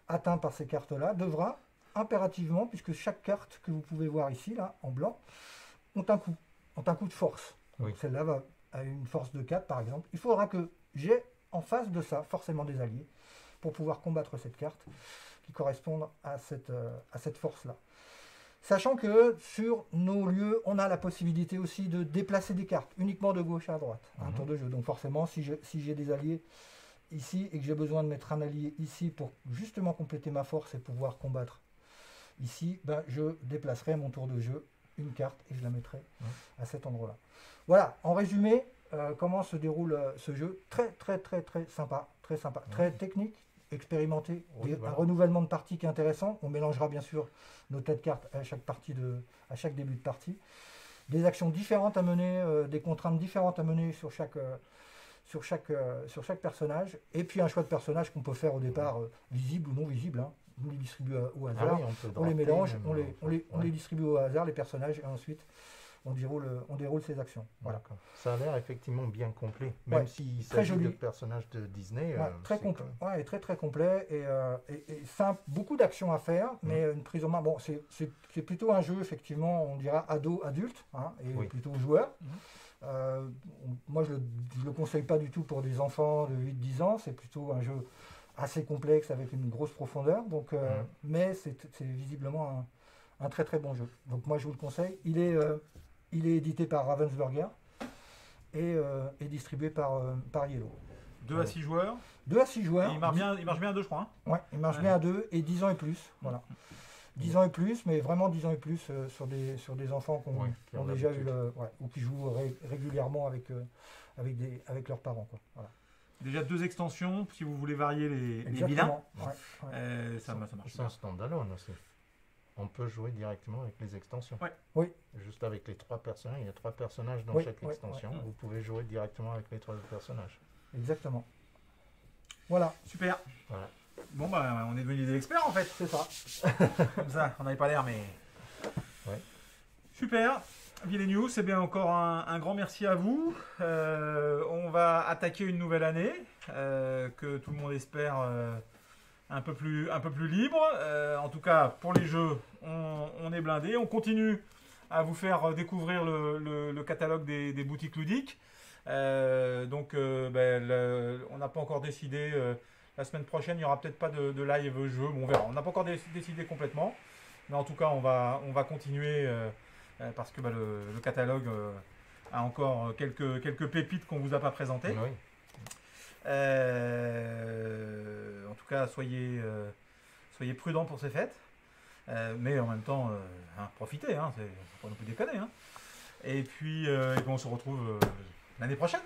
[SPEAKER 4] atteint par ces cartes-là devra impérativement, puisque chaque carte que vous pouvez voir ici, là, en blanc, ont un coup de force. Donc celle-là va à une force de 4 par exemple. Il faudra que j'ai en face de ça forcément des alliés pour pouvoir combattre cette carte qui correspondent à cette force-là. Sachant que sur nos lieux, on a la possibilité aussi de déplacer des cartes, uniquement de gauche à droite, un tour de jeu. Donc forcément, si j'ai des alliés ici et que j'ai besoin de mettre un allié ici pour justement compléter ma force et pouvoir combattre ici, ben, je déplacerai mon tour de jeu une carte et je la mettrai à cet endroit-là. Voilà, en résumé, comment se déroule ce jeu. Très très très très sympa, très technique, expérimenté, un renouvellement de partie qui est intéressant. On mélangera bien sûr nos têtes de cartes à chaque début de partie. Des actions différentes à mener, des contraintes différentes à mener sur chaque personnage, et puis un choix de personnage qu'on peut faire au départ visible ou non visible, hein. On les distribue au hasard, on les mélange, on les distribue au hasard les personnages, et ensuite on déroule ses actions. Voilà.
[SPEAKER 3] Ça a l'air effectivement bien complet, même s'il s'agit de personnages de Disney.
[SPEAKER 4] Très complet, très très complet et simple, beaucoup d'actions à faire, mais une prise en main. Bon, c'est plutôt un jeu effectivement, on dira ado-adulte, hein, et plutôt joueur. Moi je le conseille pas du tout pour des enfants de 8-10 ans, c'est plutôt un jeu assez complexe avec une grosse profondeur, donc, mais c'est visiblement un très très bon jeu. Donc moi je vous le conseille. Il est édité par Ravensburger et distribué par Yellow.
[SPEAKER 2] 2 à 6 joueurs.
[SPEAKER 4] 2 à 6 joueurs.
[SPEAKER 2] Et il marche bien à 2, je crois. Hein.
[SPEAKER 4] Ouais, il marche bien à 2 et 10 ans et plus. Voilà. 10 ans et plus, mais vraiment 10 ans et plus sur des enfants qui ont déjà eu ou qui jouent régulièrement avec leurs parents, quoi. Voilà.
[SPEAKER 2] Déjà 2 extensions, si vous voulez varier les vilains. Ça marche.
[SPEAKER 3] C'est un standalone aussi. On peut jouer directement avec les extensions.
[SPEAKER 4] Oui.
[SPEAKER 3] Juste avec les 3 personnages. Il y a 3 personnages dans chaque extension. Vous pouvez jouer directement avec les 3 personnages.
[SPEAKER 4] Exactement. Voilà.
[SPEAKER 2] Super.
[SPEAKER 3] Voilà.
[SPEAKER 2] Bon, bah, on est devenus des experts en fait.
[SPEAKER 4] C'est ça.
[SPEAKER 2] Comme ça, on n'avait pas l'air, mais.
[SPEAKER 3] Ouais.
[SPEAKER 2] Super. Vilenius, c'est bien encore un grand merci à vous. On va attaquer une nouvelle année que tout le monde espère un peu plus libre. En tout cas, pour les jeux, on est blindé. On continue à vous faire découvrir le catalogue des boutiques ludiques. On n'a pas encore décidé. La semaine prochaine, il n'y aura peut-être pas de live jeu. Bon, on verra. On n'a pas encore décidé complètement. Mais en tout cas, on va continuer parce que le catalogue a encore quelques pépites qu'on ne vous a pas présentées.
[SPEAKER 3] Oui.
[SPEAKER 2] En tout cas, soyez prudents pour ces fêtes. Mais en même temps, profitez. C'est pas non plus déconner. Et puis, on se retrouve l'année prochaine.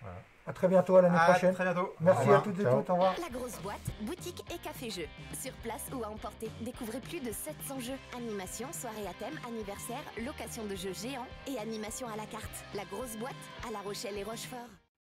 [SPEAKER 3] Voilà.
[SPEAKER 4] À très bientôt, à l'année prochaine.
[SPEAKER 2] Très bientôt.
[SPEAKER 4] Merci
[SPEAKER 2] Au revoir.
[SPEAKER 4] à toutes et
[SPEAKER 3] Ciao.
[SPEAKER 4] toutes. Au revoir.
[SPEAKER 1] La grosse boîte, boutique et café-jeu. Sur place ou à emporter. Découvrez plus de 700 jeux. Animation, soirée à thème, anniversaire, location de jeux géants et animation à la carte. La grosse boîte à La Rochelle et Rochefort.